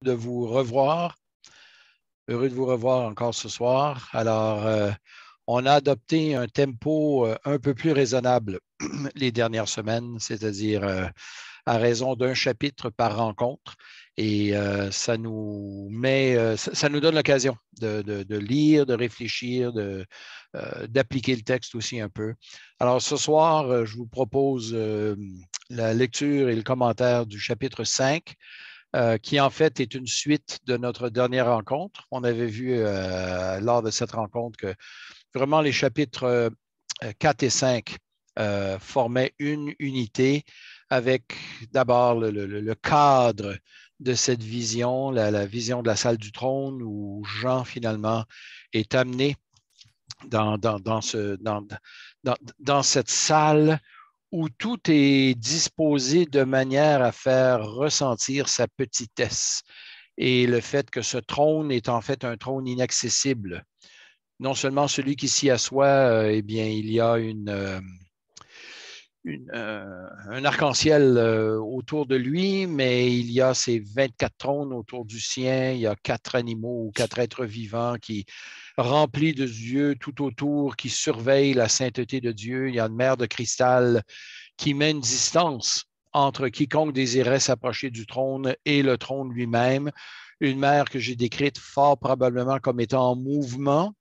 de vous revoir. Heureux de vous revoir encore ce soir. Alors, on a adopté un tempo un peu plus raisonnable les dernières semaines, c'est-à-dire à raison d'un chapitre par rencontre. Et ça nous ça nous donne l'occasion de lire, de réfléchir, d'appliquer le texte aussi un peu. Alors, ce soir, je vous propose la lecture et le commentaire du chapitre 5 qui en fait est une suite de notre dernière rencontre. On avait vu lors de cette rencontre que vraiment les chapitres 4 et 5 formaient une unité avec d'abord le cadre de cette vision, la vision de la salle du trône où Jean finalement est amené dans cette salle où tout est disposé de manière à faire ressentir sa petitesse et le fait que ce trône est en fait un trône inaccessible. Non seulement celui qui s'y assoit, eh bien, il y a un arc-en-ciel autour de lui, mais il y a ces 24 trônes autour du sien, il y a 4 animaux ou 4 êtres vivants qui remplis de Dieu tout autour, qui surveillent la sainteté de Dieu. Il y a une mer de cristal qui met une distance entre quiconque désirait s'approcher du trône et le trône lui-même. Une mer que j'ai décrite fort probablement comme étant en mouvement,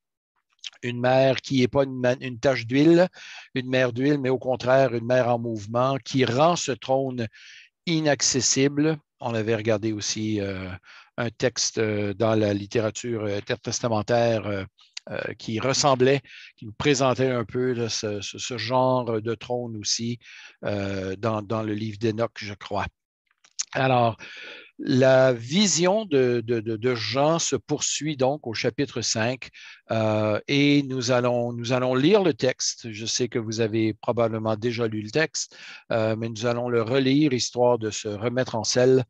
une mer qui n'est pas une tache d'huile, une mer d'huile, mais au contraire une mer en mouvement qui rend ce trône inaccessible. On avait regardé aussi un texte dans la littérature intertestamentaire qui ressemblait, qui nous présentait un peu là, ce genre de trône aussi dans le livre d'Enoch, je crois. Alors, la vision de Jean se poursuit donc au chapitre 5 et nous allons lire le texte. Je sais que vous avez probablement déjà lu le texte, mais nous allons le relire histoire de se remettre en selle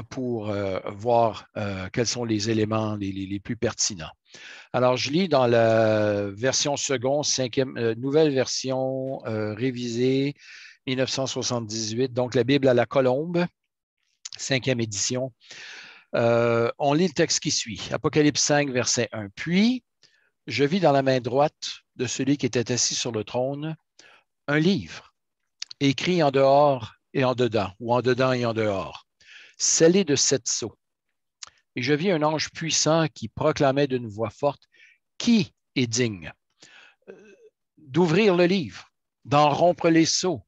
pour voir quels sont les éléments les plus pertinents. Alors, je lis dans la version seconde, nouvelle version révisée 1978, donc la Bible à la colombe, 5e édition. On lit le texte qui suit, Apocalypse 5, verset 1. Puis, je vis dans la main droite de celui qui était assis sur le trône un livre, écrit en dehors et en dedans, ou en dedans et en dehors, scellé de 7 sceaux. Et je vis un ange puissant qui proclamait d'une voix forte, qui est digne d'ouvrir le livre, d'en rompre les sceaux,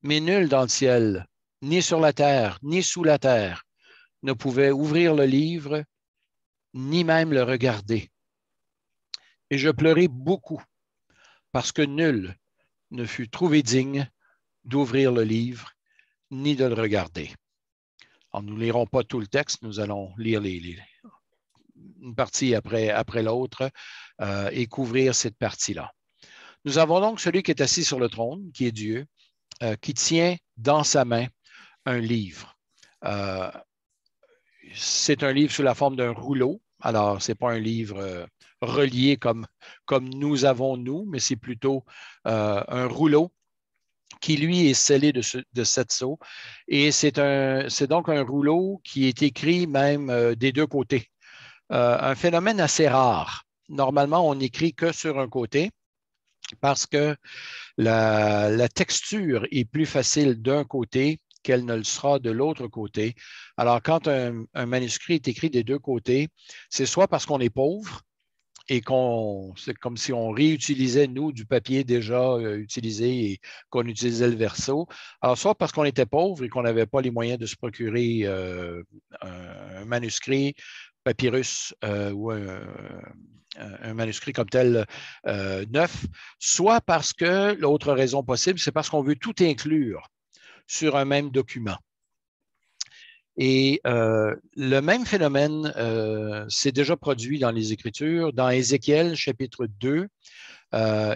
mais nul dans le ciel, ni sur la terre, ni sous la terre, ne pouvait ouvrir le livre, ni même le regarder. Et je pleurai beaucoup, parce que nul ne fut trouvé digne d'ouvrir le livre, ni de le regarder. Alors, nous ne lirons pas tout le texte, nous allons lire une partie après l'autre et couvrir cette partie-là. Nous avons donc celui qui est assis sur le trône, qui est Dieu, qui tient dans sa main un livre. C'est un livre sous la forme d'un rouleau. Alors, ce n'est pas un livre relié comme nous avons nous, mais c'est plutôt un rouleau qui, lui, est scellé de 7 sceaux. Et c'est donc un rouleau qui est écrit même des deux côtés. Un phénomène assez rare. Normalement, on n'écrit que sur un côté parce que la texture est plus facile d'un côté qu'elle ne le sera de l'autre côté. Alors, quand un manuscrit est écrit des deux côtés, c'est soit parce qu'on est pauvre et c'est comme si on réutilisait, nous, du papier déjà utilisé et qu'on utilisait le verso. Alors, soit parce qu'on était pauvre et qu'on n'avait pas les moyens de se procurer un manuscrit, papyrus ou un manuscrit comme tel neuf, soit parce que l'autre raison possible, c'est parce qu'on veut tout inclure sur un même document. Et le même phénomène s'est déjà produit dans les Écritures. Dans Ézéchiel, chapitre 2,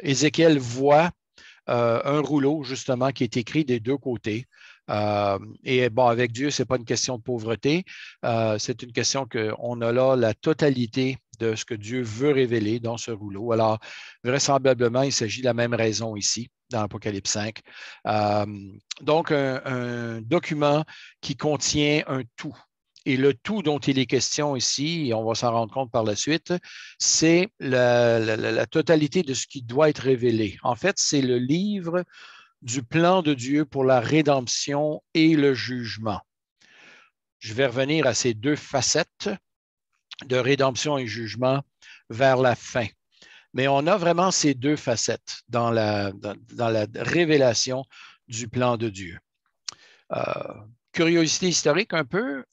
Ézéchiel voit un rouleau, justement, qui est écrit des deux côtés. Et bon, avec Dieu, ce n'est pas une question de pauvreté, c'est une question qu'on a là la totalité de ce que Dieu veut révéler dans ce rouleau. Alors, vraisemblablement, il s'agit de la même raison ici, dans l'Apocalypse 5. Donc, un document qui contient un tout, et le tout dont il est question ici, et on va s'en rendre compte par la suite, c'est la totalité de ce qui doit être révélé. En fait, c'est le livre du plan de Dieu pour la rédemption et le jugement. Je vais revenir à ces deux facettes de rédemption et jugement vers la fin. Mais on a vraiment ces deux facettes dans la révélation du plan de Dieu. Curiosité historique un peu,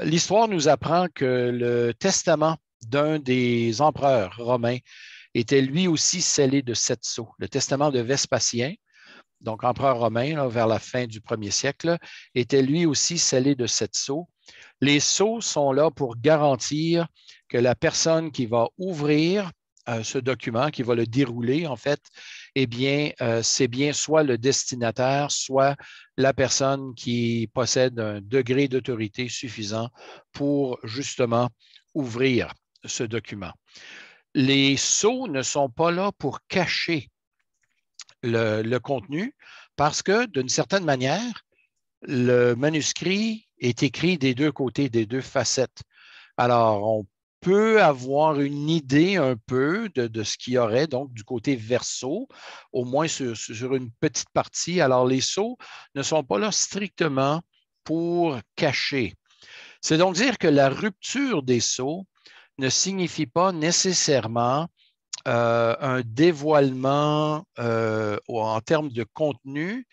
l'histoire nous apprend que le testament d'un des empereurs romains était lui aussi scellé de 7 sceaux. Le testament de Vespasien, donc empereur romain, là, vers la fin du 1er siècle, était lui aussi scellé de 7 sceaux. Les sceaux sont là pour garantir que la personne qui va ouvrir ce document, qui va le dérouler, en fait, eh bien, c'est bien soit le destinataire, soit la personne qui possède un degré d'autorité suffisant pour justement ouvrir ce document. Les sceaux ne sont pas là pour cacher le contenu parce que, d'une certaine manière, le manuscrit est écrit des deux côtés, des deux facettes. Alors, on peut avoir une idée un peu de ce qu'il y aurait, donc du côté verso, au moins sur une petite partie. Alors, les sceaux ne sont pas là strictement pour cacher. C'est donc dire que la rupture des sceaux ne signifie pas nécessairement un dévoilement en termes de contenu,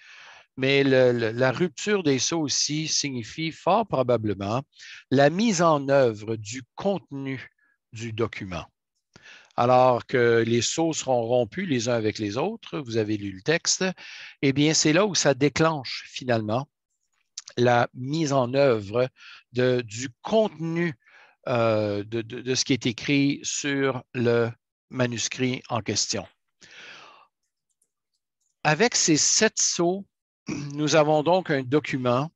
mais la rupture des sceaux aussi signifie fort probablement la mise en œuvre du contenu du document. Alors que les sceaux seront rompus les uns avec les autres, vous avez lu le texte, eh bien, c'est là où ça déclenche finalement la mise en œuvre du contenu de ce qui est écrit sur le manuscrit en question. Avec ces 7 sceaux, nous avons donc un document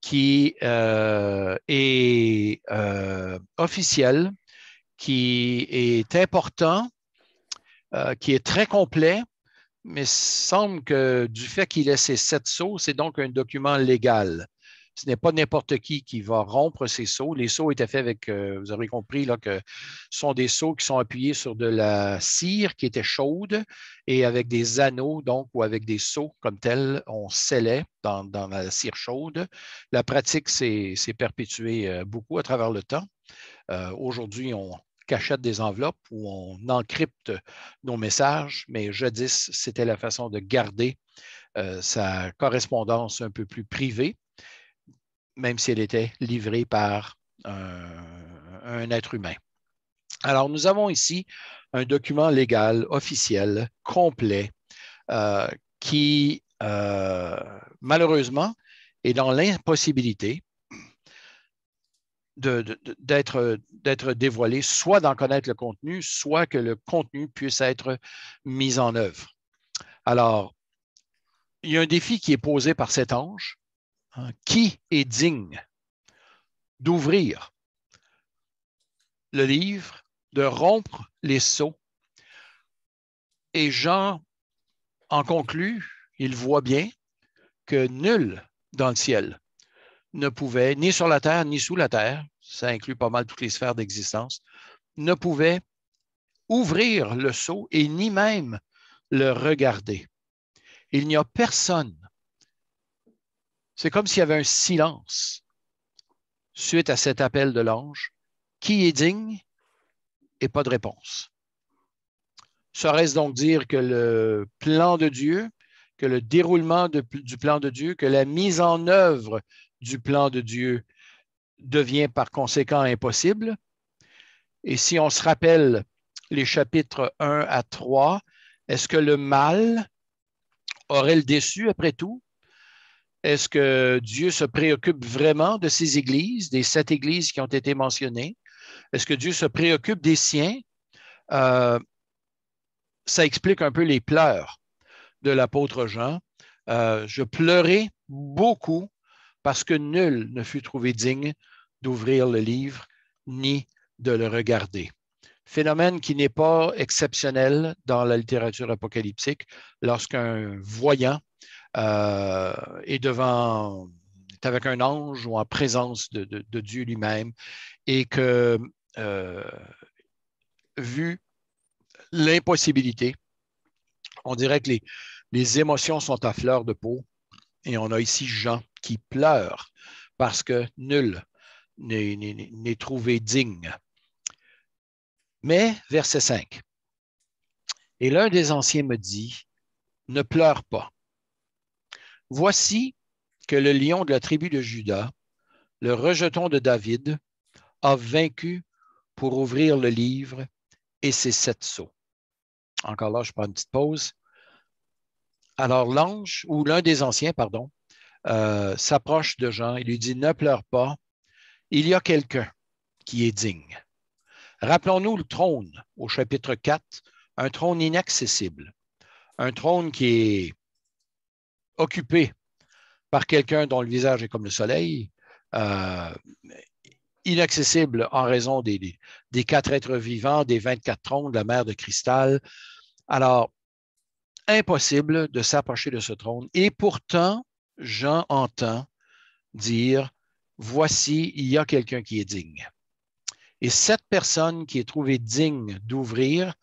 qui est officiel, qui est important, qui est très complet, mais il semble que du fait qu'il ait ces 7 sceaux, c'est donc un document légal. Ce n'est pas n'importe qui va rompre ces sceaux. Les sceaux étaient faits avec, vous aurez compris, là, que ce sont des sceaux qui sont appuyés sur de la cire qui était chaude et avec des anneaux, donc, ou avec des sceaux comme tels, on scellait dans la cire chaude. La pratique s'est perpétuée beaucoup à travers le temps. Aujourd'hui, on cachette des enveloppes où on encrypte nos messages, mais jadis, c'était la façon de garder sa correspondance un peu plus privée, même si elle était livrée par un être humain. Alors, nous avons ici un document légal, officiel, complet, qui, malheureusement, est dans l'impossibilité d'être dévoilé, soit d'en connaître le contenu, soit que le contenu puisse être mis en œuvre. Alors, il y a un défi qui est posé par cet ange. Hein, qui est digne d'ouvrir le livre, de rompre les sceaux? Et Jean en conclut, il voit bien que nul dans le ciel ne pouvait, ni sur la terre, ni sous la terre, ça inclut pas mal toutes les sphères d'existence, ne pouvait ouvrir le sceau et ni même le regarder. Il n'y a personne. C'est comme s'il y avait un silence suite à cet appel de l'ange. Qui est digne? Et pas de réponse. Serait-ce donc dire que le plan de Dieu, que le déroulement du plan de Dieu, que la mise en œuvre du plan de Dieu devient par conséquent impossible? Et si on se rappelle les chapitres 1 à 3, est-ce que le mal aurait le déçu après tout? Est-ce que Dieu se préoccupe vraiment de ces églises, des 7 églises qui ont été mentionnées? Est-ce que Dieu se préoccupe des siens? Ça explique un peu les pleurs de l'apôtre Jean. Je pleurais beaucoup parce que nul ne fut trouvé digne d'ouvrir le livre ni de le regarder. Phénomène qui n'est pas exceptionnel dans la littérature apocalyptique lorsqu'un voyant est avec un ange ou en présence de Dieu lui-même et que, vu l'impossibilité, on dirait que les émotions sont à fleur de peau et on a ici Jean qui pleure parce que nul n'est trouvé digne. Mais, verset 5, et l'un des anciens me dit, ne pleure pas. Voici que le lion de la tribu de Juda, le rejeton de David, a vaincu pour ouvrir le livre et ses 7 sceaux. Encore là, je prends une petite pause. Alors l'ange, ou l'un des anciens, pardon, s'approche de Jean et lui dit, ne pleure pas, il y a quelqu'un qui est digne. Rappelons-nous le trône au chapitre 4, un trône inaccessible, un trône qui est occupé par quelqu'un dont le visage est comme le soleil, euh, inaccessible en raison des 4 êtres vivants, des 24 trônes, de la mer de cristal. Alors, impossible de s'approcher de ce trône. Et pourtant, Jean entend dire, voici, il y a quelqu'un qui est digne. Et cette personne qui est trouvée digne d'ouvrir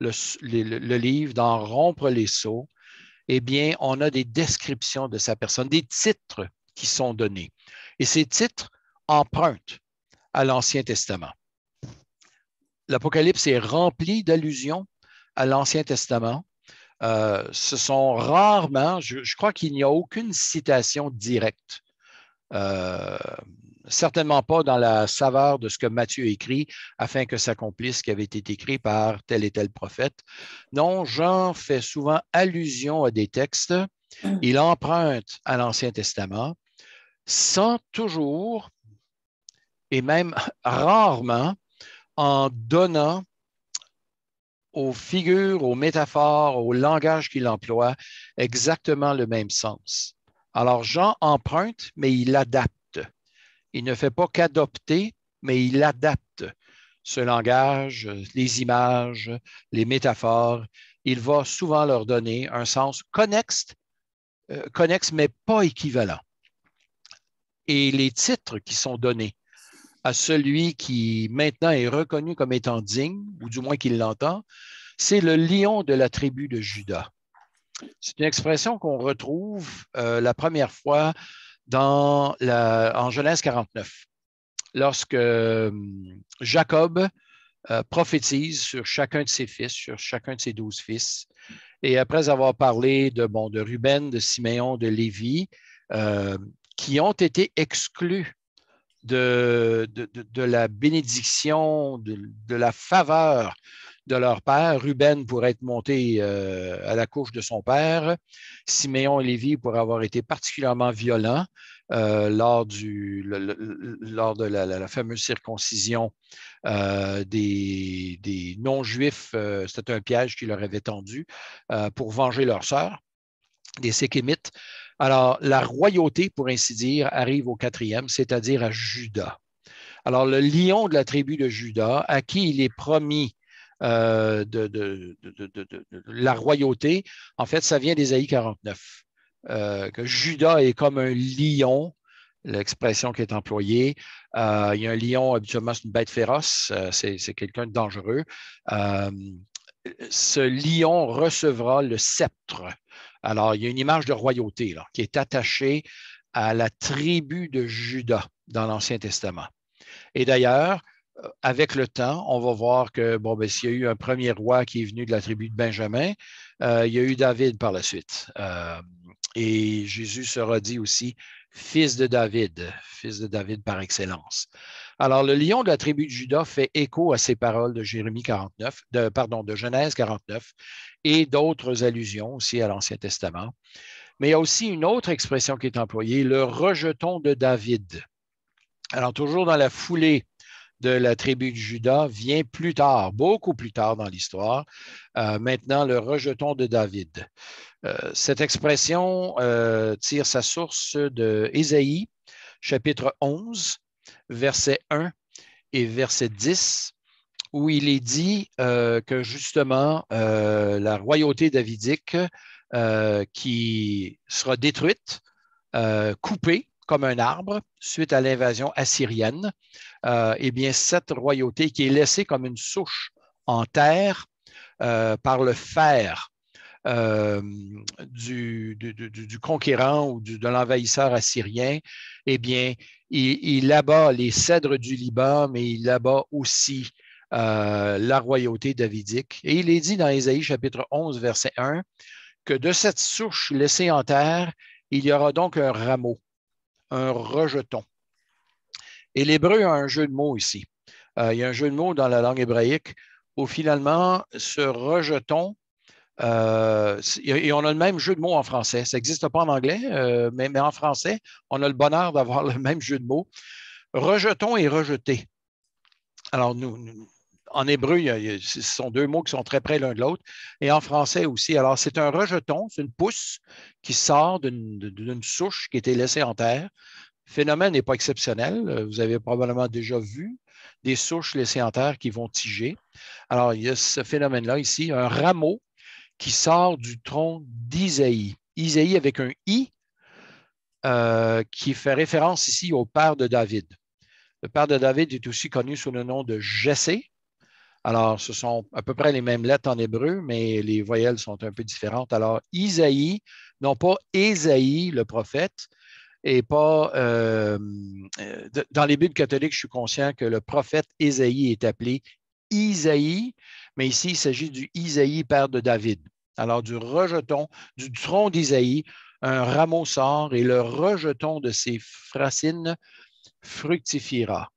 le livre, d'en rompre les sceaux, eh bien, on a des descriptions de sa personne, des titres qui sont donnés. Et ces titres empruntent à l'Ancien Testament. L'Apocalypse est rempli d'allusions à l'Ancien Testament. Ce sont rarement, je crois qu'il n'y a aucune citation directe. Certainement pas dans la saveur de ce que Matthieu écrit afin que s'accomplisse ce qui avait été écrit par tel et tel prophète. Non, Jean fait souvent allusion à des textes. Il emprunte à l'Ancien Testament sans toujours et même rarement en donnant aux figures, aux métaphores, au langage qu'il emploie exactement le même sens. Alors Jean emprunte, mais il adapte. Il ne fait pas qu'adopter, mais il adapte ce langage, les images, les métaphores. Il va souvent leur donner un sens connexe, mais pas équivalent. Et les titres qui sont donnés à celui qui maintenant est reconnu comme étant digne, ou du moins qu'il l'entend, c'est le lion de la tribu de Juda. C'est une expression qu'on retrouve la première fois en Genèse 49, lorsque Jacob prophétise sur chacun de ses fils, sur chacun de ses 12 fils. Et après avoir parlé de Ruben, de Siméon, de Lévi, qui ont été exclus de la bénédiction, de la faveur de leur père. Ruben pourrait être monté à la couche de son père. Siméon et Lévi pourraient avoir été particulièrement violents lors de la fameuse circoncision des non-juifs. C'était un piège qui leur avait tendu pour venger leur sœur, des Sékémites. Alors, la royauté, pour ainsi dire, arrive au 4e, c'est-à-dire à Juda. Alors, le lion de la tribu de Juda, à qui il est promis la royauté, en fait, ça vient d'Ésaïe 49. Que Juda est comme un lion, l'expression qui est employée. Il y a un lion, habituellement, c'est une bête féroce, c'est quelqu'un de dangereux. Ce lion recevra le sceptre. Alors, il y a une image de royauté là, qui est attachée à la tribu de Juda dans l'Ancien Testament. Et d'ailleurs, avec le temps, on va voir que s'il y a eu un premier roi qui est venu de la tribu de Benjamin, il y a eu David par la suite. Et Jésus sera dit aussi fils de David par excellence. Alors, le lion de la tribu de Juda fait écho à ces paroles de Jérémie 49, de Genèse 49 et d'autres allusions aussi à l'Ancien Testament. Mais il y a aussi une autre expression qui est employée, le rejeton de David. Alors, toujours dans la foulée de la tribu de Juda, vient plus tard, beaucoup plus tard dans l'histoire, maintenant le rejeton de David. Cette expression tire sa source de Ésaïe, chapitre 11, verset 1 et verset 10, où il est dit que justement la royauté davidique qui sera détruite, coupée, comme un arbre suite à l'invasion assyrienne. Eh bien, cette royauté qui est laissée comme une souche en terre par le fer du conquérant ou de l'envahisseur assyrien, eh bien, il abat les cèdres du Liban, mais il abat aussi la royauté davidique. Et il est dit dans Ésaïe chapitre 11, verset 1, que de cette souche laissée en terre, il y aura donc un rameau, un rejeton. Et l'hébreu a un jeu de mots ici. Il y a un jeu de mots dans la langue hébraïque où finalement, ce rejeton, et on a le même jeu de mots en français. Ça n'existe pas en anglais, mais en français, on a le bonheur d'avoir le même jeu de mots. Rejeton et rejeté. Alors, en hébreu, ce sont deux mots qui sont très près l'un de l'autre. Et en français aussi. Alors, c'est un rejeton, c'est une pousse qui sort d'une souche qui était laissée en terre. Le phénomène n'est pas exceptionnel. Vous avez probablement déjà vu des souches laissées en terre qui vont tiger. Alors, il y a ce phénomène-là ici, un rameau qui sort du tronc d'Isaïe. Isaïe avec un I qui fait référence ici au père de David. Le père de David est aussi connu sous le nom de Jessé. Alors, ce sont à peu près les mêmes lettres en hébreu, mais les voyelles sont un peu différentes. Alors, Isaïe, non pas Ésaïe, le prophète, et pas dans les Bibles catholiques, je suis conscient que le prophète Ésaïe est appelé Isaïe, mais ici, il s'agit du Isaïe, père de David. Alors, du rejeton, du tronc d'Isaïe, un rameau sort et le rejeton de ses racines fructifiera.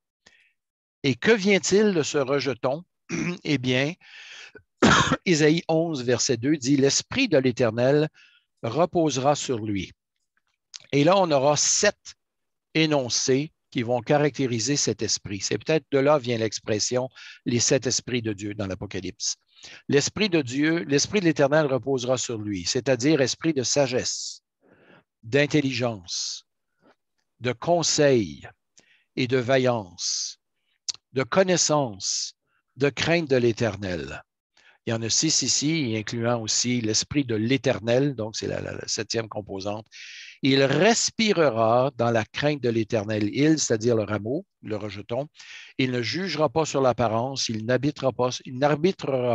Et que vient-il de ce rejeton? Eh bien, Isaïe 11, verset 2 dit, « L'Esprit de l'Éternel reposera sur lui. » Et là, on aura 7 énoncés qui vont caractériser cet esprit. C'est peut-être de là vient l'expression les 7 esprits de Dieu dans l'Apocalypse. L'Esprit de Dieu, l'Esprit de l'Éternel reposera sur lui, c'est-à-dire esprit de sagesse, d'intelligence, de conseil et de vaillance, de connaissance, de crainte de l'Éternel. Il y en a 6 ici, incluant aussi l'Esprit de l'Éternel, donc c'est la 7e composante. Il respirera dans la crainte de l'Éternel. Il, c'est-à-dire le rameau, le rejeton. Il ne jugera pas sur l'apparence, il n'arbitrera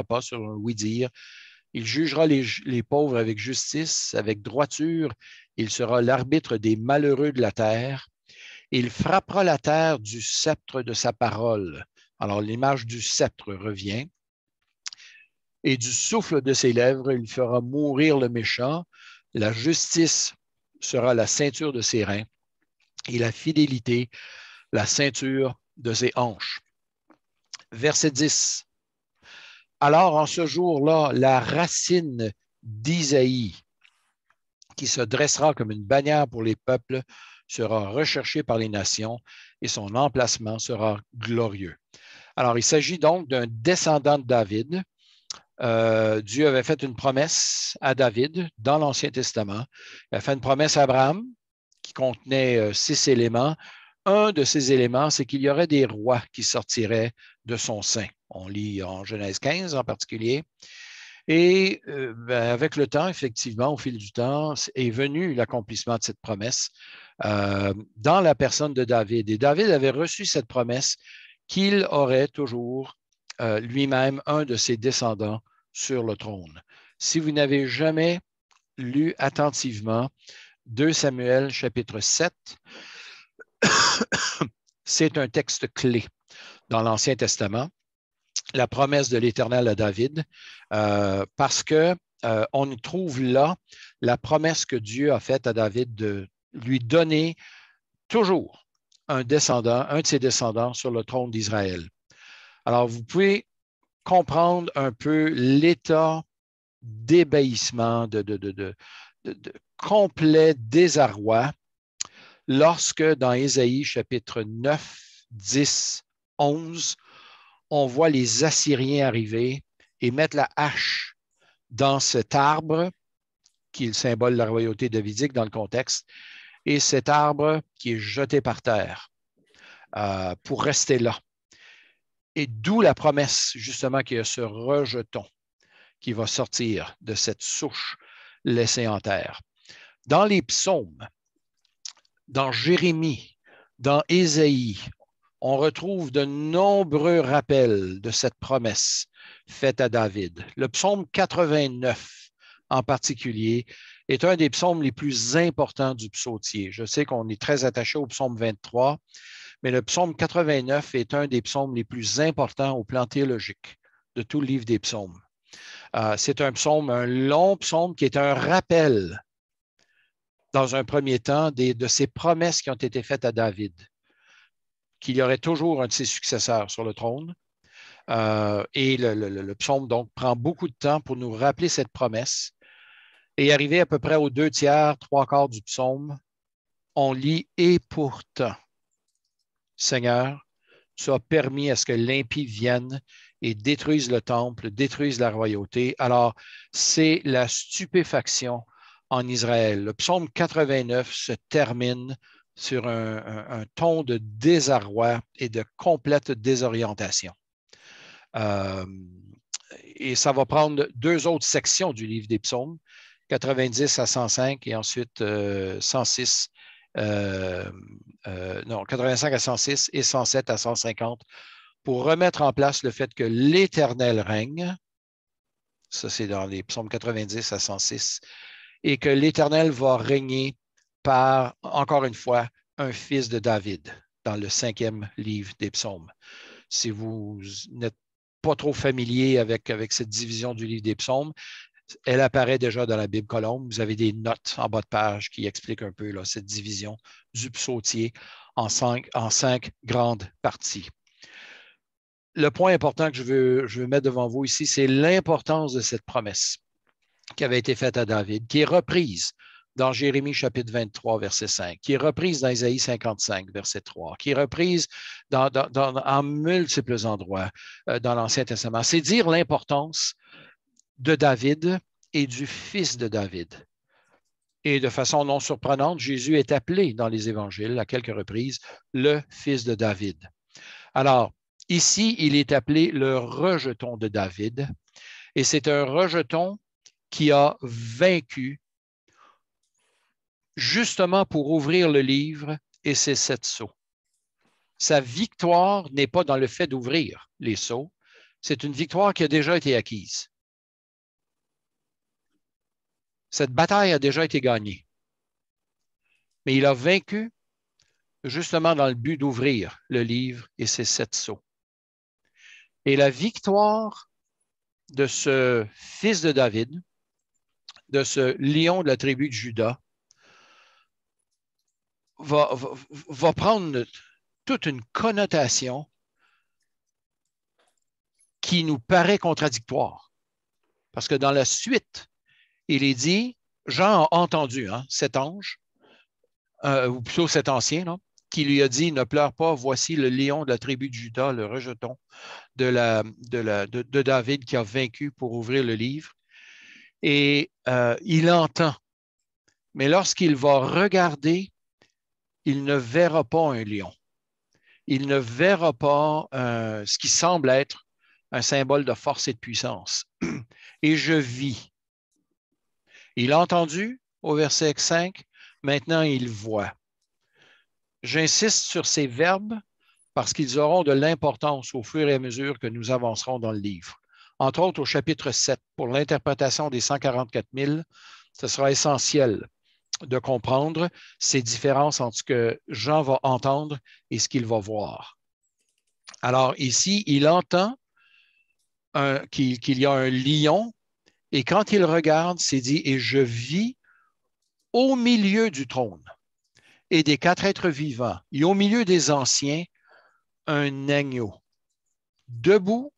pas sur un oui-dire. Il jugera les pauvres avec justice, avec droiture. Il sera l'arbitre des malheureux de la terre. Il frappera la terre du sceptre de sa parole. Alors, l'image du sceptre revient. Et du souffle de ses lèvres, il fera mourir le méchant. La justice sera la ceinture de ses reins et la fidélité, la ceinture de ses hanches. Verset 10. Alors, en ce jour-là, la racine d'Isaïe, qui se dressera comme une bannière pour les peuples, sera recherchée par les nations et son emplacement sera glorieux. Alors, il s'agit donc d'un descendant de David. Dieu avait fait une promesse à David dans l'Ancien Testament. Il a fait une promesse à Abraham qui contenait 6 éléments. Un de ces éléments, c'est qu'il y aurait des rois qui sortiraient de son sein. On lit en Genèse 15 en particulier. Et avec le temps, effectivement, au fil du temps, est venu l'accomplissement de cette promesse dans la personne de David. Et David avait reçu cette promesse qu'il aurait toujours lui-même un de ses descendants sur le trône. Si vous n'avez jamais lu attentivement 2 Samuel chapitre 7, c'est un texte clé dans l'Ancien Testament, la promesse de l'Éternel à David, parce que on trouve là la promesse que Dieu a faite à David de lui donner toujours un descendant, un de ses descendants sur le trône d'Israël. Alors, vous pouvez comprendre un peu l'état d'ébahissement, de complet désarroi lorsque dans Ésaïe chapitre 9, 10, 11, on voit les Assyriens arriver et mettre la hache dans cet arbre qui est le symbole de la royauté davidique dans le contexte, et cet arbre qui est jeté par terre pour rester là. Et d'où la promesse, justement, qu'il y a ce rejeton qui va sortir de cette souche laissée en terre. Dans les psaumes, dans Jérémie, dans Ésaïe, on retrouve de nombreux rappels de cette promesse faite à David. Le psaume 89, en particulier, est un des psaumes les plus importants du psautier. Je sais qu'on est très attaché au psaume 23, mais le psaume 89 est un des psaumes les plus importants au plan théologique de tout le livre des psaumes. C'est un psaume, un long psaume qui est un rappel, dans un premier temps, de ces promesses qui ont été faites à David, qu'il y aurait toujours un de ses successeurs sur le trône. Et le psaume, donc, prend beaucoup de temps pour nous rappeler cette promesse. Et arrivé à peu près aux 2/3, 3/4 du psaume, on lit « Et pourtant, Seigneur, tu as permis à ce que l'impie vienne et détruise le temple, détruise la royauté. » Alors, c'est la stupéfaction en Israël. Le psaume 89 se termine sur un ton de désarroi et de complète désorientation. Et ça va prendre 2 autres sections du livre des psaumes, 90 à 105 et ensuite 106, non, 85 à 106 et 107 à 150 pour remettre en place le fait que l'Éternel règne. Ça, c'est dans les psaumes 90 à 106. Et que l'Éternel va régner par, encore une fois, un fils de David dans le 5e livre des psaumes. Si vous n'êtes pas trop familier avec cette division du livre des psaumes, elle apparaît déjà dans la Bible Colombe. Vous avez des notes en bas de page qui expliquent un peu là, cette division du psautier en cinq grandes parties. Le point important que je veux mettre devant vous ici, c'est l'importance de cette promesse qui avait été faite à David, qui est reprise dans Jérémie chapitre 23, verset 5, qui est reprise dans Isaïe 55, verset 3, qui est reprise en multiples endroits dans l'Ancien Testament. C'est dire l'importance de David et du fils de David. Et de façon non surprenante, Jésus est appelé dans les évangiles à quelques reprises le fils de David. Alors, ici, il est appelé le rejeton de David, et c'est un rejeton qui a vaincu justement pour ouvrir le livre et ses 7 sceaux. Sa victoire n'est pas dans le fait d'ouvrir les sceaux, c'est une victoire qui a déjà été acquise. Cette bataille a déjà été gagnée. Mais il a vaincu justement dans le but d'ouvrir le livre et ses 7 sceaux. Et la victoire de ce fils de David, de ce lion de la tribu de Juda, va prendre toute une connotation qui nous paraît contradictoire. Parce que dans la suite, il est dit, Jean a entendu cet ange, ou plutôt cet ancien, là, qui lui a dit, ne pleure pas, voici le lion de la tribu de Juda, le rejeton de David qui a vaincu pour ouvrir le livre. Et il entend. Mais lorsqu'il va regarder, il ne verra pas un lion. Il ne verra pas ce qui semble être un symbole de force et de puissance. Et je vis. Il a entendu au verset 5, maintenant il voit. J'insiste sur ces verbes parce qu'ils auront de l'importance au fur et à mesure que nous avancerons dans le livre. Entre autres, au chapitre 7, pour l'interprétation des 144 000, ce sera essentiel de comprendre ces différences entre ce que Jean va entendre et ce qu'il va voir. Alors ici, il entend qu'il y a un lion et quand il regarde, c'est dit « Et je vis au milieu du trône et des 4 êtres vivants et au milieu des anciens un agneau debout,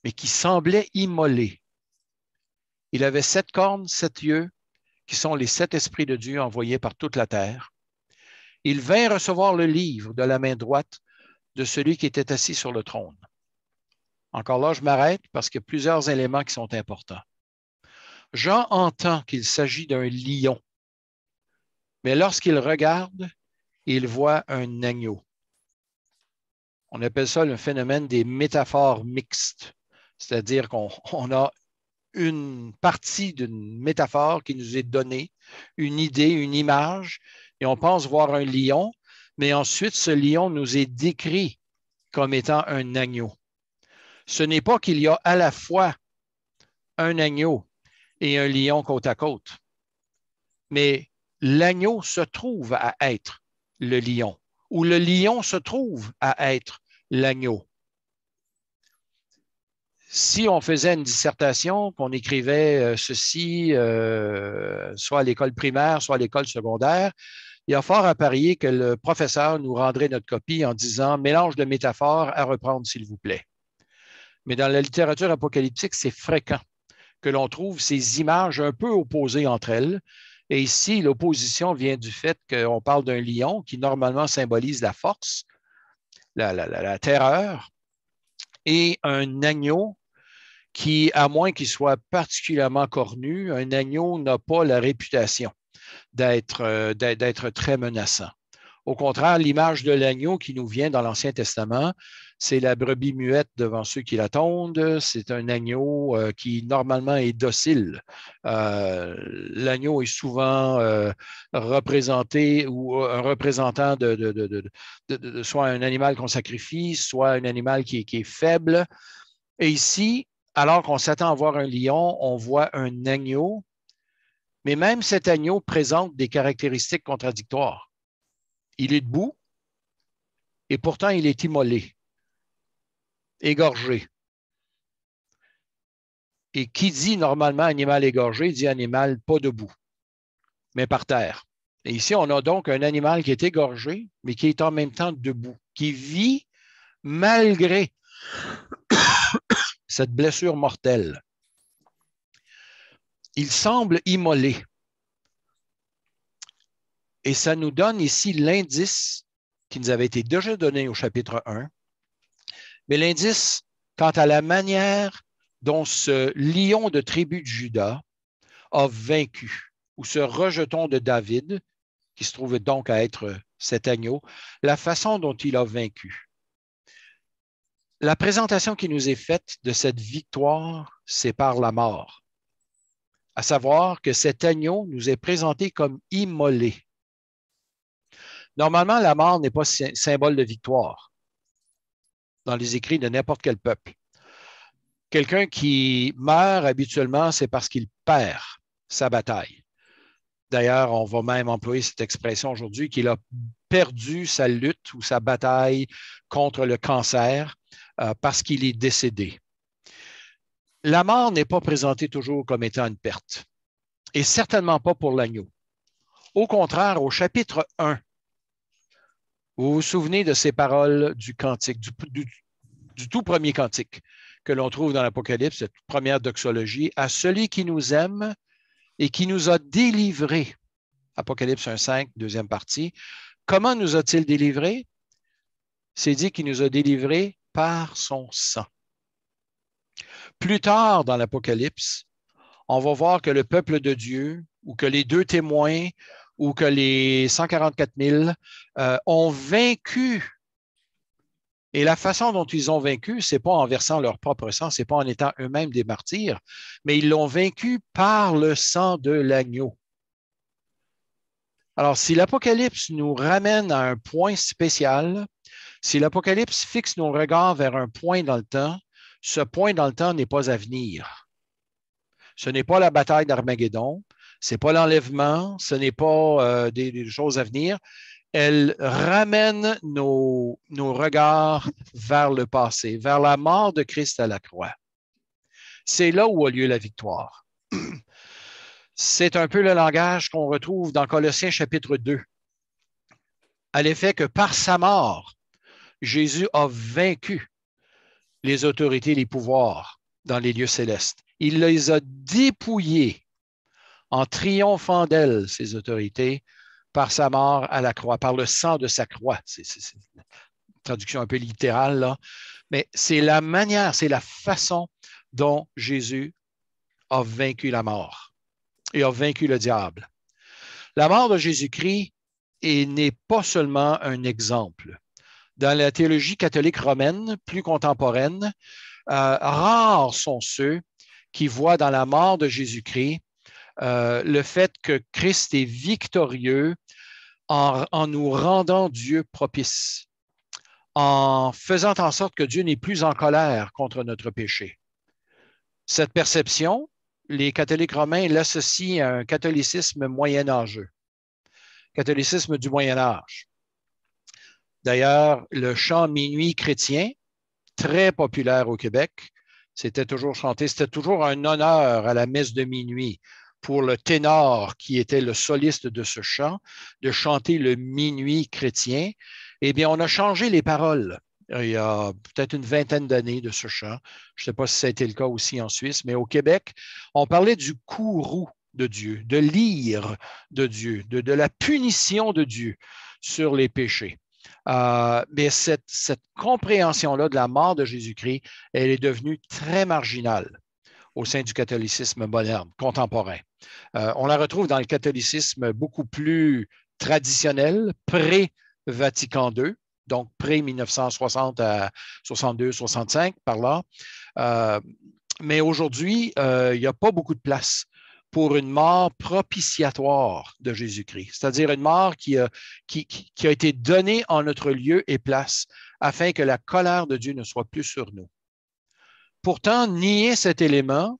mais qui semblait immolé. Il avait 7 cornes, 7 yeux, qui sont les 7 esprits de Dieu envoyés par toute la terre. Il vint recevoir le livre de la main droite de celui qui était assis sur le trône. » Encore là, je m'arrête parce qu'il y a plusieurs éléments qui sont importants. Jean entend qu'il s'agit d'un lion, mais lorsqu'il regarde, il voit un agneau. On appelle ça le phénomène des métaphores mixtes, c'est-à-dire qu'on a une partie d'une métaphore qui nous est donnée, une idée, une image, et et on pense voir un lion, mais ensuite, ce lion nous est décrit comme étant un agneau. Ce n'est pas qu'il y a à la fois un agneau et un lion côte à côte, mais l'agneau se trouve à être le lion, ou le lion se trouve à être l'agneau. Si on faisait une dissertation, qu'on écrivait ceci, soit à l'école primaire, soit à l'école secondaire, il y a fort à parier que le professeur nous rendrait notre copie en disant « mélange de métaphores à reprendre, s'il vous plaît ». Mais dans la littérature apocalyptique, c'est fréquent que l'on trouve ces images un peu opposées entre elles. Et ici, l'opposition vient du fait qu'on parle d'un lion qui normalement symbolise la force, la terreur, et un agneau qui, à moins qu'il soit particulièrement cornu, un agneau n'a pas la réputation d'être très menaçant. Au contraire, l'image de l'agneau qui nous vient dans l'Ancien Testament, c'est la brebis muette devant ceux qui la tondent. C'est un agneau qui normalement est docile. L'agneau est souvent représenté ou un représentant de soit un animal qu'on sacrifie, soit un animal qui est faible. Et ici, alors qu'on s'attend à voir un lion, on voit un agneau, mais même cet agneau présente des caractéristiques contradictoires. Il est debout et pourtant il est immolé, égorgé. Et qui dit normalement animal égorgé dit animal pas debout, mais par terre. Et ici, on a donc un animal qui est égorgé, mais qui est en même temps debout, qui vit malgré cette blessure mortelle. Il semble immolé. Et ça nous donne ici l'indice qui nous avait été déjà donné au chapitre 1, mais l'indice quant à la manière dont ce lion de tribu de Juda a vaincu, ou ce rejeton de David, qui se trouve donc à être cet agneau, la façon dont il a vaincu. La présentation qui nous est faite de cette victoire, c'est par la mort. À savoir que cet agneau nous est présenté comme immolé. Normalement, la mort n'est pas symbole de victoire dans les écrits de n'importe quel peuple. Quelqu'un qui meurt habituellement, c'est parce qu'il perd sa bataille. D'ailleurs, on va même employer cette expression aujourd'hui qu'il a perdu sa lutte ou sa bataille contre le cancer parce qu'il est décédé. La mort n'est pas présentée toujours comme étant une perte, et certainement pas pour l'agneau. Au contraire, au chapitre 1, vous vous souvenez de ces paroles du cantique, du tout premier cantique que l'on trouve dans l'Apocalypse, cette première doxologie, « À celui qui nous aime et qui nous a délivrés ». Apocalypse 1,5, deuxième partie. Comment nous a-t-il délivrés? C'est dit qu'il nous a délivrés par son sang. Plus tard dans l'Apocalypse, on va voir que le peuple de Dieu, ou que les deux témoins, ou que les 144 000 ont vaincu. Et la façon dont ils ont vaincu, ce n'est pas en versant leur propre sang, ce n'est pas en étant eux-mêmes des martyrs, mais ils l'ont vaincu par le sang de l'agneau. Alors, si l'Apocalypse nous ramène à un point spécial, si l'Apocalypse fixe nos regards vers un point dans le temps, ce point dans le temps n'est pas à venir. Ce n'est pas la bataille d'Armageddon, ce n'est pas l'enlèvement, ce n'est pas des choses à venir. Elle ramène nos regards vers le passé, vers la mort de Christ à la croix. C'est là où a lieu la victoire. C'est un peu le langage qu'on retrouve dans Colossiens chapitre 2, à l'effet que par sa mort, Jésus a vaincu les autorités, les pouvoirs dans les lieux célestes. Il les a dépouillés en triomphant d'elles, ces autorités, par sa mort à la croix, par le sang de sa croix. C'est une traduction un peu littérale, là. Mais c'est la manière, c'est la façon dont Jésus a vaincu la mort et a vaincu le diable. La mort de Jésus-Christ n'est pas seulement un exemple. Dans la théologie catholique romaine, plus contemporaine, rares sont ceux qui voient dans la mort de Jésus-Christ le fait que Christ est victorieux en nous rendant Dieu propice, en faisant en sorte que Dieu n'est plus en colère contre notre péché. Cette perception, les catholiques romains l'associent à un catholicisme moyenâgeux, catholicisme du Moyen Âge. D'ailleurs, le chant minuit chrétien, très populaire au Québec, c'était toujours chanté, c'était toujours un honneur à la messe de minuit pour le ténor qui était le soliste de ce chant, de chanter le minuit chrétien. Eh bien, on a changé les paroles il y a peut-être une vingtaine d'années de ce chant. Je ne sais pas si ça a été le cas aussi en Suisse, mais au Québec, on parlait du courroux de Dieu, de l'ire de Dieu, de la punition de Dieu sur les péchés. Mais cette compréhension-là de la mort de Jésus-Christ, elle est devenue très marginale au sein du catholicisme moderne, contemporain. On la retrouve dans le catholicisme beaucoup plus traditionnel, pré-Vatican II, donc pré-1960 à 62, 65, par là. Mais aujourd'hui, il n'y a pas beaucoup de place pour une mort propitiatoire de Jésus-Christ, c'est-à-dire une mort qui a été donnée en notre lieu et place afin que la colère de Dieu ne soit plus sur nous. Pourtant, nier cet élément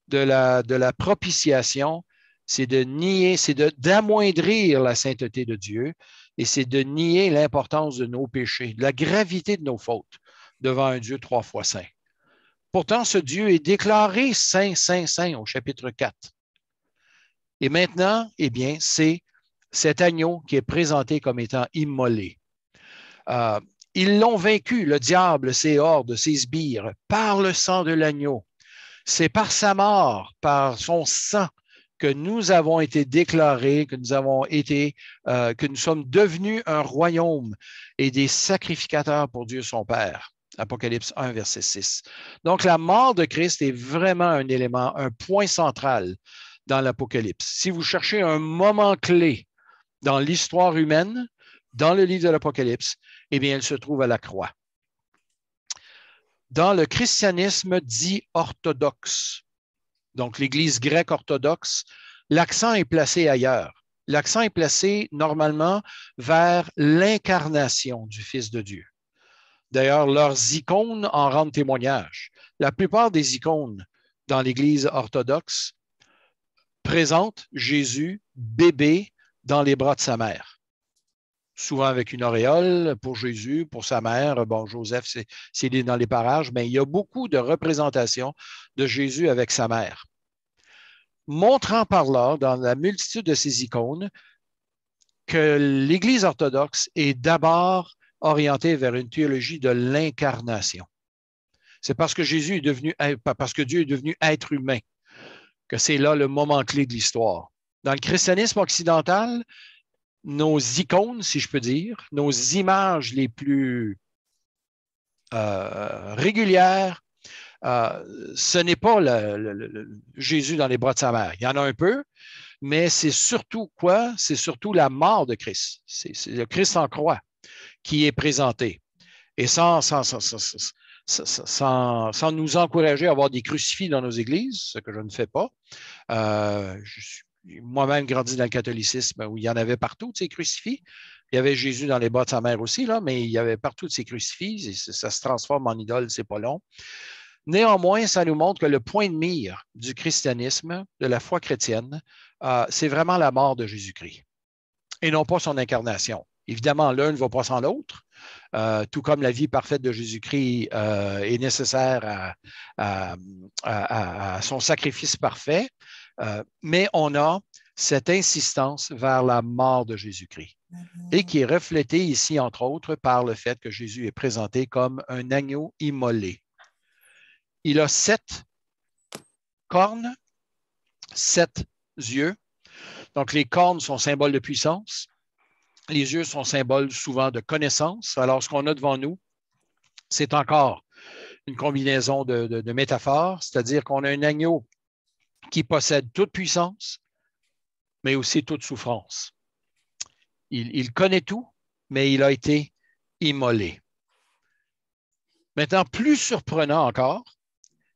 de la propitiation, c'est de nier, c'est d'amoindrir la sainteté de Dieu et c'est de nier l'importance de nos péchés, de la gravité de nos fautes devant un Dieu 3 fois saint. Pourtant, ce Dieu est déclaré saint, saint, saint au chapitre 4. Et maintenant, eh bien, c'est cet agneau qui est présenté comme étant immolé. Ils l'ont vaincu, le diable, ses hordes, ses sbires, par le sang de l'agneau. C'est par sa mort, par son sang, que nous avons été déclarés, que nous sommes devenus un royaume et des sacrificateurs pour Dieu son Père. Apocalypse 1, verset 6. Donc, la mort de Christ est vraiment un élément, un point central dans l'Apocalypse. Si vous cherchez un moment clé dans l'histoire humaine, dans le livre de l'Apocalypse, eh bien, elle se trouve à la croix. Dans le christianisme dit orthodoxe, donc l'Église grecque orthodoxe, l'accent est placé ailleurs. L'accent est placé normalement vers l'incarnation du Fils de Dieu. D'ailleurs, leurs icônes en rendent témoignage. La plupart des icônes dans l'Église orthodoxe présentent Jésus bébé dans les bras de sa mère. Souvent avec une auréole pour Jésus, pour sa mère. Bon, Joseph, c'est dans les parages, mais il y a beaucoup de représentations de Jésus avec sa mère. Montrant par là, dans la multitude de ces icônes, que l'Église orthodoxe est d'abord orientée vers une théologie de l'incarnation. C'est parce que Dieu est devenu être humain que c'est là le moment clé de l'histoire. Dans le christianisme occidental, nos icônes, si je peux dire, nos images les plus régulières, ce n'est pas Jésus dans les bras de sa mère. Il y en a un peu, mais c'est surtout quoi? C'est surtout la mort de Christ. C'est le Christ en croix qui est présenté. Et sans nous encourager à avoir des crucifix dans nos églises, ce que je ne fais pas. Je suis moi-même grandi dans le catholicisme où il y en avait partout de ces crucifix. Il y avait Jésus dans les bras de sa mère aussi, là, mais il y avait partout de ces crucifix. Et ça se transforme en idole, c'est pas long. Néanmoins, ça nous montre que le point de mire du christianisme, de la foi chrétienne, c'est vraiment la mort de Jésus-Christ et non pas son incarnation. Évidemment, l'un ne va pas sans l'autre, tout comme la vie parfaite de Jésus-Christ est nécessaire à son sacrifice parfait, mais on a cette insistance vers la mort de Jésus-Christ et qui est reflétée ici, entre autres, par le fait que Jésus est présenté comme un agneau immolé. Il a 7 cornes, 7 yeux. Donc, les cornes sont symboles de puissance. Les yeux sont symboles souvent de connaissance. Alors, ce qu'on a devant nous, c'est encore une combinaison de métaphores, c'est-à-dire qu'on a un agneau qui possède toute puissance, mais aussi toute souffrance. Il connaît tout, mais il a été immolé. Maintenant, plus surprenant encore,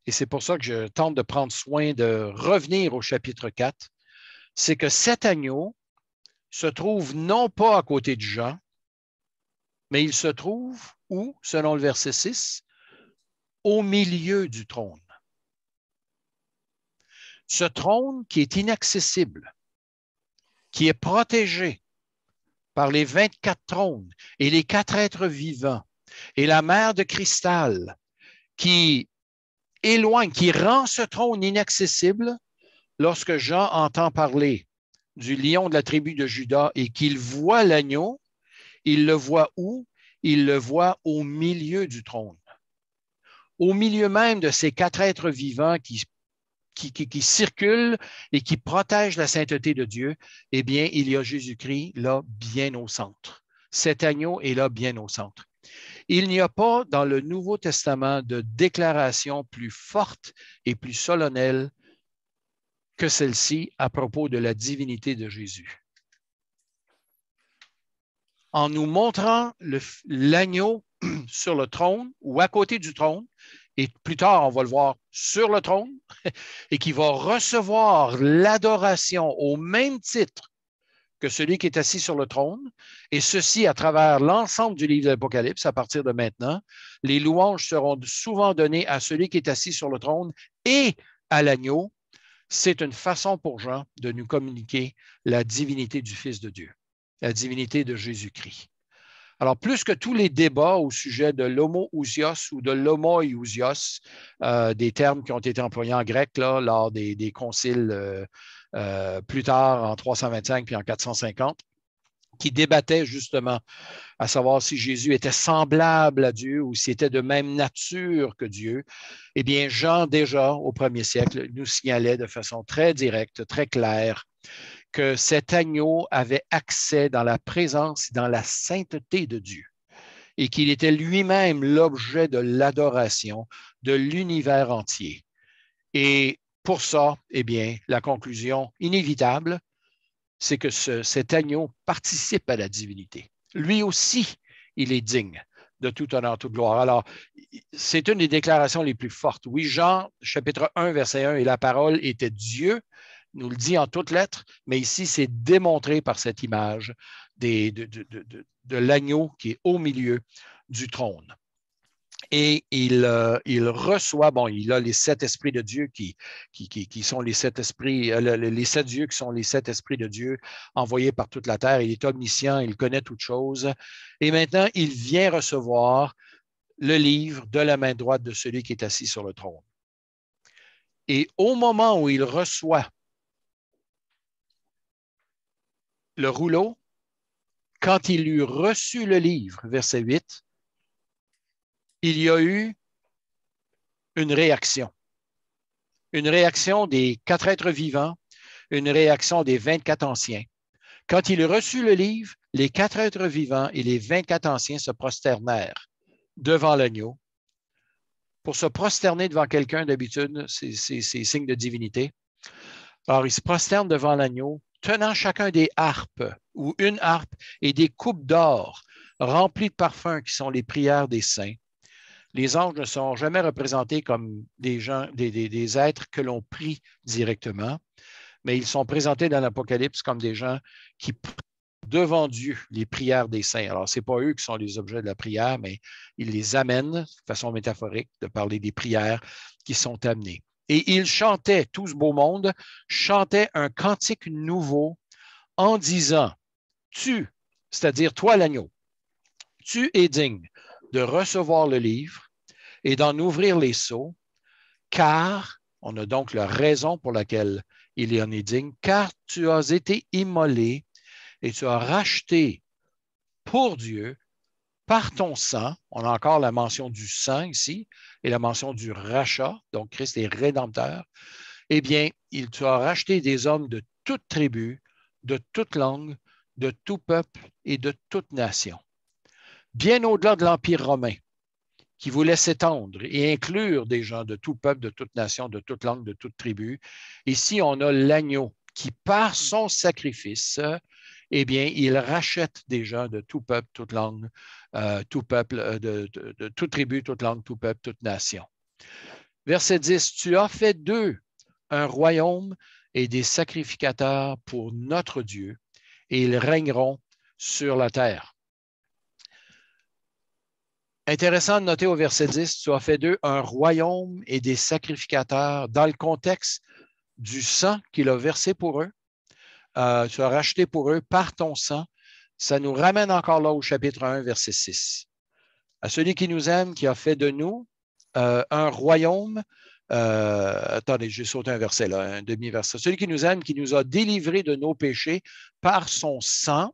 et c'est pour ça que je tente de prendre soin de revenir au chapitre 4, c'est que cet agneau se trouve non pas à côté de Jean, mais il se trouve où, selon le verset 6, au milieu du trône. Ce trône qui est inaccessible, qui est protégé par les 24 trônes et les 4 êtres vivants et la mer de cristal qui éloigne, qui rend ce trône inaccessible lorsque Jean entend parler du lion de la tribu de Juda et qu'il voit l'agneau, il le voit où? Il le voit au milieu du trône. Au milieu même de ces 4 êtres vivants qui circulent et qui protègent la sainteté de Dieu, eh bien, il y a Jésus-Christ là bien au centre. Cet agneau est là bien au centre. Il n'y a pas dans le Nouveau Testament de déclaration plus forte et plus solennelle que celle-ci à propos de la divinité de Jésus. En nous montrant l'agneau sur le trône ou à côté du trône, et plus tard, on va le voir sur le trône, et qui va recevoir l'adoration au même titre que celui qui est assis sur le trône, et ceci à travers l'ensemble du livre de l'Apocalypse à partir de maintenant. Les louanges seront souvent données à celui qui est assis sur le trône et à l'agneau. C'est une façon pour Jean de nous communiquer la divinité du Fils de Dieu, la divinité de Jésus-Christ. Alors, plus que tous les débats au sujet de l'homoousios ou de l'homoiousios, des termes qui ont été employés en grec là, lors des conciles plus tard en 325 puis en 450, qui débattaient justement à savoir si Jésus était semblable à Dieu ou s'il était de même nature que Dieu, eh bien, Jean, déjà au premier siècle, nous signalait de façon très directe, très claire, que cet agneau avait accès dans la présence, dans la sainteté de Dieu et qu'il était lui-même l'objet de l'adoration de l'univers entier. Et pour ça, eh bien, la conclusion inévitable, c'est que cet agneau participe à la divinité. Lui aussi, il est digne de tout honneur, toute gloire. Alors, c'est une des déclarations les plus fortes. Oui, Jean, chapitre 1, verset 1, et la parole était Dieu, nous le dit en toutes lettres, mais ici, c'est démontré par cette image de l'agneau qui est au milieu du trône. Et il reçoit, bon, il a les 7 esprits de Dieu qui sont les 7 esprits, les 7 dieux qui sont les 7 esprits de Dieu envoyés par toute la terre. Il est omniscient, il connaît toutes choses. Et maintenant, il vient recevoir le livre de la main droite de celui qui est assis sur le trône. Et au moment où il reçoit le rouleau, quand il eut reçu le livre, verset 8, il y a eu une réaction des 4 êtres vivants, une réaction des 24 anciens. Quand il eut reçu le livre, les 4 êtres vivants et les 24 anciens se prosternèrent devant l'agneau. Pour se prosterner devant quelqu'un, d'habitude, c'est signe de divinité. Alors, ils se prosternent devant l'agneau, tenant chacun des harpes ou une harpe et des coupes d'or remplies de parfums qui sont les prières des saints. Les anges ne sont jamais représentés comme des êtres que l'on prie directement, mais ils sont présentés dans l'Apocalypse comme des gens qui prient devant Dieu les prières des saints. Alors, ce n'est pas eux qui sont les objets de la prière, mais ils les amènent, de façon métaphorique, de parler des prières qui sont amenées. Et ils chantaient, tout ce beau monde, chantait un cantique nouveau en disant, tu, c'est-à-dire toi l'agneau, tu es digne de recevoir le livre et d'en ouvrir les sceaux, car, on a donc la raison pour laquelle il en est digne, car tu as été immolé et tu as racheté pour Dieu par ton sang, on a encore la mention du sang ici et la mention du rachat, donc Christ est rédempteur, eh bien, il t'a racheté des hommes de toute tribu, de toute langue, de tout peuple et de toute nation. Bien au-delà de l'Empire romain, qui voulait s'étendre et inclure des gens de tout peuple, de toute nation, de toute langue, de toute tribu. Ici, on a l'agneau qui, par son sacrifice, eh bien, il rachète des gens de tout peuple, toute langue, tout peuple, de toute tribu, toute langue, tout peuple, toute nation. Verset 10, tu as fait d'eux un royaume et des sacrificateurs pour notre Dieu, et ils régneront sur la terre. Intéressant de noter au verset 10, tu as fait d'eux un royaume et des sacrificateurs dans le contexte du sang qu'il a versé pour eux. Tu as racheté pour eux par ton sang. Ça nous ramène encore là au chapitre 1, verset 6. À celui qui nous aime, qui a fait de nous un royaume. Attendez, j'ai sauté un verset là, un demi-verset. Celui qui nous aime, qui nous a délivrés de nos péchés par son sang,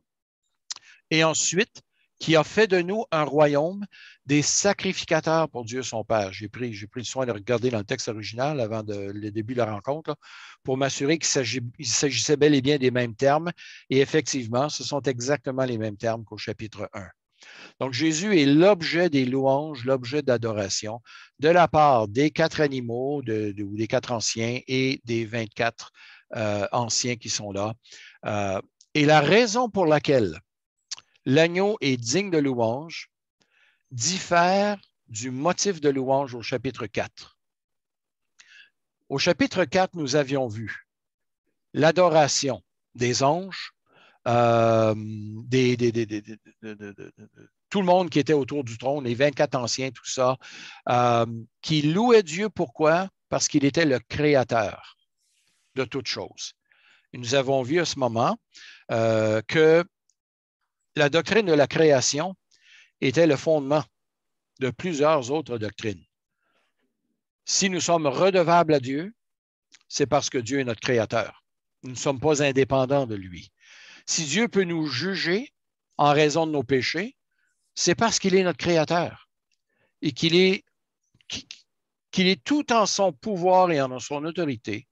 et ensuite, qui a fait de nous un royaume, des sacrificateurs pour Dieu son Père. J'ai pris le soin de regarder dans le texte original avant le début de la rencontre là, pour m'assurer qu'il s'agissait bel et bien des mêmes termes. Et effectivement, ce sont exactement les mêmes termes qu'au chapitre 1. Donc, Jésus est l'objet des louanges, l'objet d'adoration de la part des 4 animaux ou des 4 anciens et des 24 anciens qui sont là. Et la raison pour laquelle l'agneau est digne de louange diffère du motif de louange au chapitre 4. Au chapitre 4, nous avions vu l'adoration des anges, tout le monde qui était autour du trône, les 24 anciens, tout ça, qui louaient Dieu. Pourquoi? Parce qu'il était le créateur de toutes choses. Et nous avons vu à ce moment que la doctrine de la création était le fondement de plusieurs autres doctrines. Si nous sommes redevables à Dieu, c'est parce que Dieu est notre créateur. Nous ne sommes pas indépendants de lui. Si Dieu peut nous juger en raison de nos péchés, c'est parce qu'il est notre créateur et qu'il est tout en son pouvoir et en son autorité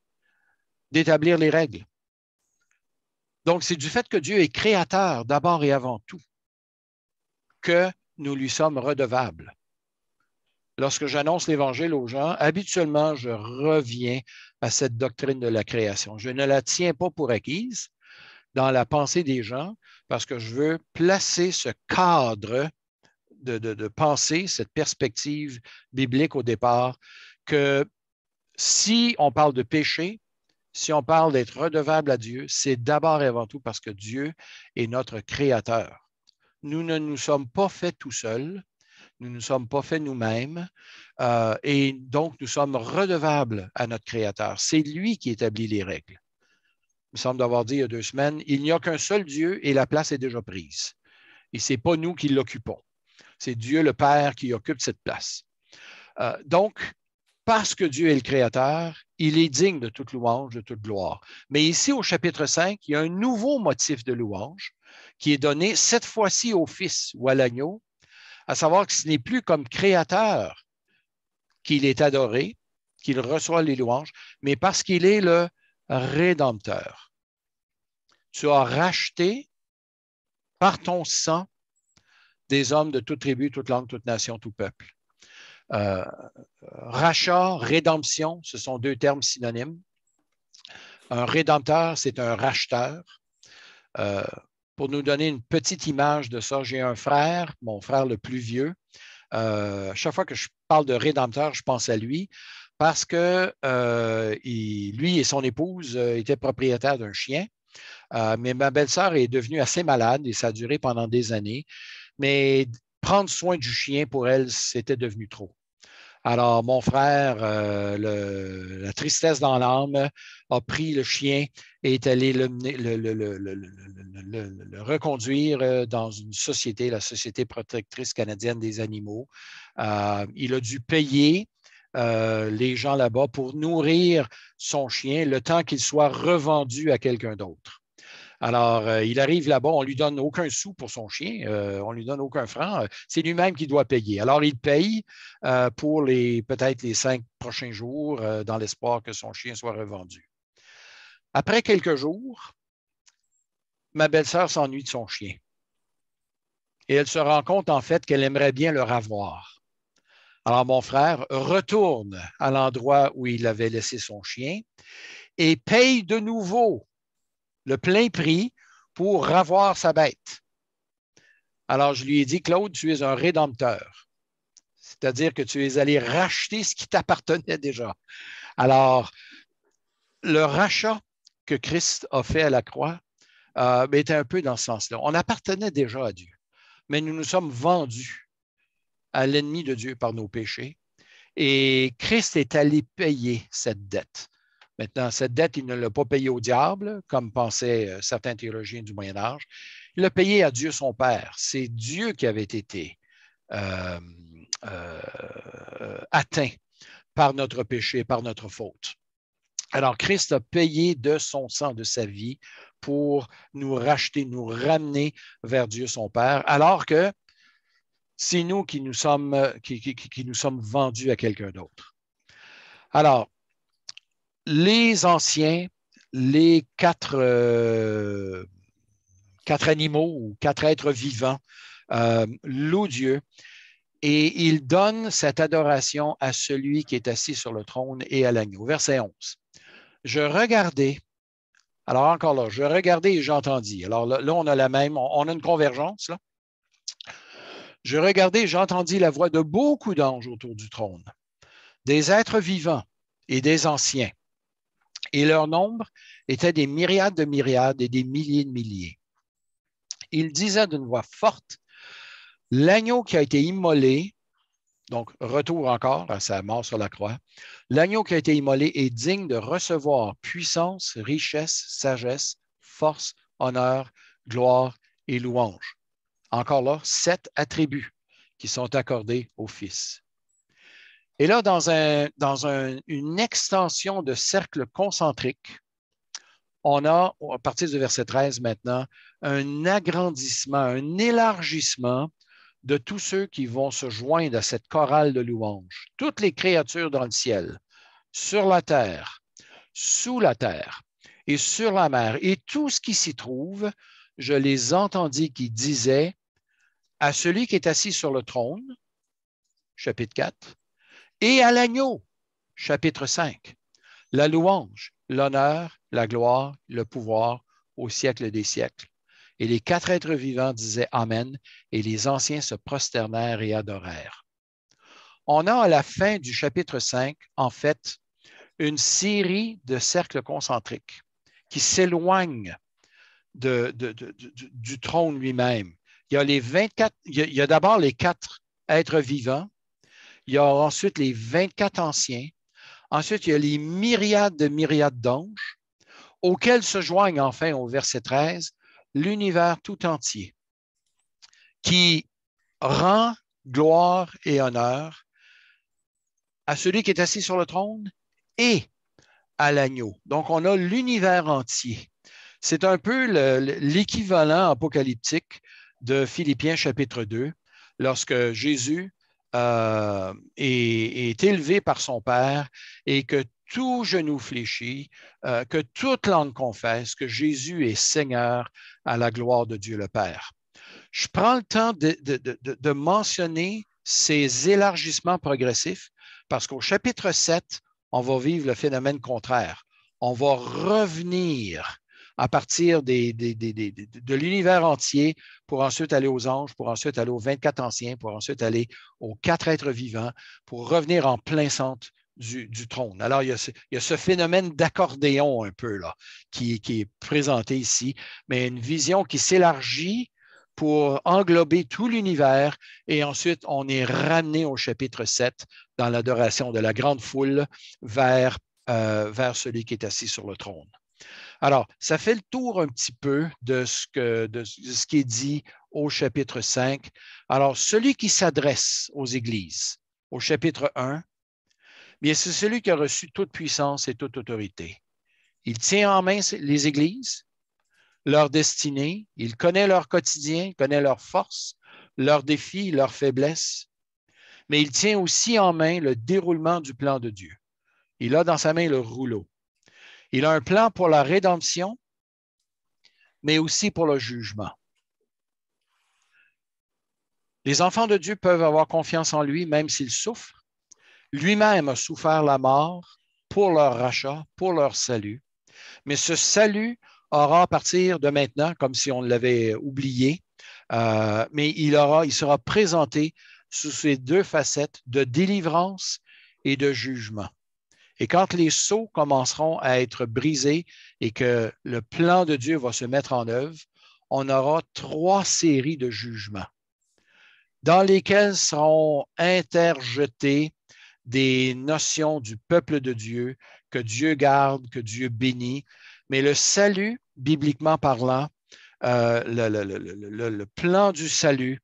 d'établir les règles. Donc, c'est du fait que Dieu est créateur d'abord et avant tout que nous lui sommes redevables. Lorsque j'annonce l'Évangile aux gens, habituellement, je reviens à cette doctrine de la création. Je ne la tiens pas pour acquise dans la pensée des gens parce que je veux placer ce cadre de pensée, cette perspective biblique au départ, que si on parle de péché, si on parle d'être redevable à Dieu, c'est d'abord et avant tout parce que Dieu est notre créateur. Nous ne nous sommes pas faits tout seuls. Nous ne sommes pas faits nous-mêmes et donc nous sommes redevables à notre Créateur. C'est lui qui établit les règles. Il me semble d'avoir dit il y a 2 semaines, il n'y a qu'un seul Dieu et la place est déjà prise. Et ce n'est pas nous qui l'occupons. C'est Dieu le Père qui occupe cette place. Donc, parce que Dieu est le Créateur, il est digne de toute louange, de toute gloire. Mais ici, au chapitre 5, il y a un nouveau motif de louange qui est donné cette fois-ci au Fils ou à l'agneau, à savoir que ce n'est plus comme créateur qu'il est adoré, qu'il reçoit les louanges, mais parce qu'il est le Rédempteur. Tu as racheté par ton sang des hommes de toute tribu, toute langue, toute nation, tout peuple. Rachat, rédemption, ce sont 2 termes synonymes. Un rédempteur, c'est un racheteur. Pour nous donner une petite image de ça, j'ai un frère, mon frère le plus vieux. Chaque fois que je parle de rédempteur, je pense à lui parce que lui et son épouse étaient propriétaires d'un chien. Mais ma belle-sœur est devenue assez malade et ça a duré pendant des années. Mais prendre soin du chien pour elle, c'était devenu trop. Alors, mon frère, la tristesse dans l'âme, a pris le chien et est allé le reconduire dans une société, la Société protectrice canadienne des animaux. Il a dû payer les gens là-bas pour nourrir son chien le temps qu'il soit revendu à quelqu'un d'autre. Alors, il arrive là-bas, on ne lui donne aucun sou pour son chien, on ne lui donne aucun franc, c'est lui-même qui doit payer. Alors, il paye pour peut-être les 5 prochains jours dans l'espoir que son chien soit revendu. Après quelques jours, ma belle-sœur s'ennuie de son chien. Et elle se rend compte, en fait, qu'elle aimerait bien le revoir. Alors, mon frère retourne à l'endroit où il avait laissé son chien et paye de nouveau le plein prix pour revoir sa bête. Alors, je lui ai dit, Claude, tu es un rédempteur. C'est-à-dire que tu es allé racheter ce qui t'appartenait déjà. Alors, le rachat que Christ a fait à la croix était un peu dans ce sens-là. On appartenait déjà à Dieu, mais nous nous sommes vendus à l'ennemi de Dieu par nos péchés. Et Christ est allé payer cette dette. Maintenant, cette dette, il ne l'a pas payée au diable, comme pensaient certains théologiens du Moyen Âge. Il l'a payée à Dieu son Père. C'est Dieu qui avait été euh, atteint par notre péché, par notre faute. Alors, Christ a payé de son sang, de sa vie, pour nous racheter, nous ramener vers Dieu son Père, alors que c'est nous qui nous sommes vendus à quelqu'un d'autre. Alors, les anciens, les quatre animaux ou quatre êtres vivants louent Dieu et ils donnent cette adoration à celui qui est assis sur le trône et à l'agneau. Verset 11. Je regardais, alors encore là, je regardais et j'entendis. Alors là, on a la même, on a une convergence là. Je regardais et j'entendis la voix de beaucoup d'anges autour du trône, des êtres vivants et des anciens. Et leur nombre était des myriades de myriades et des milliers de milliers. Ils disaient d'une voix forte, l'agneau qui a été immolé, donc retour encore à sa mort sur la croix, l'agneau qui a été immolé est digne de recevoir puissance, richesse, sagesse, force, honneur, gloire et louange. Encore là, 7 attributs qui sont accordés au Fils. Et là, dans une extension de cercle concentrique, on a, à partir du verset 13 maintenant, un agrandissement, un élargissement de tous ceux qui vont se joindre à cette chorale de louanges. Toutes les créatures dans le ciel, sur la terre, sous la terre et sur la mer, et tout ce qui s'y trouve, je les entendis qui disaient à celui qui est assis sur le trône, chapitre 4, et à l'agneau, chapitre 5, la louange, l'honneur, la gloire, le pouvoir au siècle des siècles. Et les 4 êtres vivants disaient Amen, et les anciens se prosternèrent et adorèrent. On a à la fin du chapitre 5, en fait, une série de cercles concentriques qui s'éloignent du trône lui-même. Il y a les 24, il y a d'abord les 4 êtres vivants, il y a ensuite les 24 anciens, ensuite il y a les myriades de myriades d'anges, auxquels se joignent enfin au verset 13 l'univers tout entier, qui rend gloire et honneur à celui qui est assis sur le trône et à l'agneau. Donc, on a l'univers entier. C'est un peu l'équivalent apocalyptique de Philippiens chapitre 2, lorsque Jésus est élevé par son Père et que tout genou fléchit, que toute langue confesse que Jésus est Seigneur à la gloire de Dieu le Père. Je prends le temps de mentionner ces élargissements progressifs parce qu'au chapitre 7, on va vivre le phénomène contraire. On va revenir à partir de l'univers entier pour ensuite aller aux anges, pour ensuite aller aux 24 anciens, pour ensuite aller aux 4 êtres vivants, pour revenir en plein centre du trône. Alors, il y a ce phénomène d'accordéon un peu là, qui est présenté ici, mais une vision qui s'élargit pour englober tout l'univers et ensuite on est ramené au chapitre 7 dans l'adoration de la grande foule vers celui qui est assis sur le trône. Alors, ça fait le tour un petit peu de ce qui est dit au chapitre 5. Alors, celui qui s'adresse aux églises, au chapitre 1, bien, c'est celui qui a reçu toute puissance et toute autorité. Il tient en main les églises, leur destinée, il connaît leur quotidien, il connaît leurs forces, leurs défis, leurs faiblesses, mais il tient aussi en main le déroulement du plan de Dieu. Il a dans sa main le rouleau. Il a un plan pour la rédemption, mais aussi pour le jugement. Les enfants de Dieu peuvent avoir confiance en lui, même s'ils souffrent. Lui-même a souffert la mort pour leur rachat, pour leur salut. Mais ce salut aura à partir de maintenant, comme si on l'avait oublié, mais il sera présenté sous ces 2 facettes de délivrance et de jugement. Et quand les sceaux commenceront à être brisés et que le plan de Dieu va se mettre en œuvre, on aura 3 séries de jugements dans lesquels seront interjetées des notions du peuple de Dieu, que Dieu garde, que Dieu bénit. Mais le salut, bibliquement parlant, le plan du salut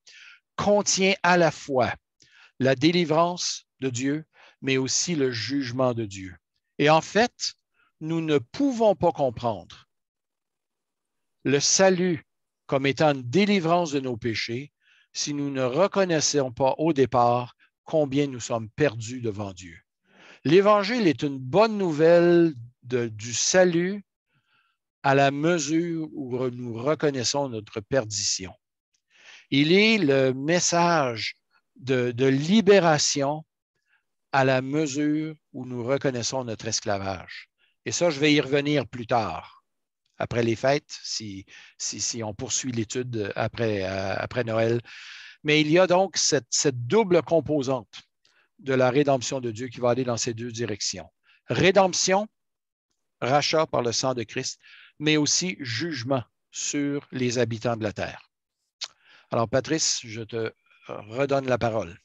contient à la fois la délivrance de Dieu, mais aussi le jugement de Dieu. Et en fait, nous ne pouvons pas comprendre le salut comme étant une délivrance de nos péchés si nous ne reconnaissons pas au départ combien nous sommes perdus devant Dieu. L'Évangile est une bonne nouvelle du salut à la mesure où nous reconnaissons notre perdition. Il est le message de libération à la mesure où nous reconnaissons notre esclavage. Et ça, je vais y revenir plus tard, après les fêtes, si on poursuit l'étude après Noël. Mais il y a donc cette double composante de la rédemption de Dieu qui va aller dans ces 2 directions. Rédemption, rachat par le sang de Christ, mais aussi jugement sur les habitants de la terre. Alors, Patrice, je te redonne la parole.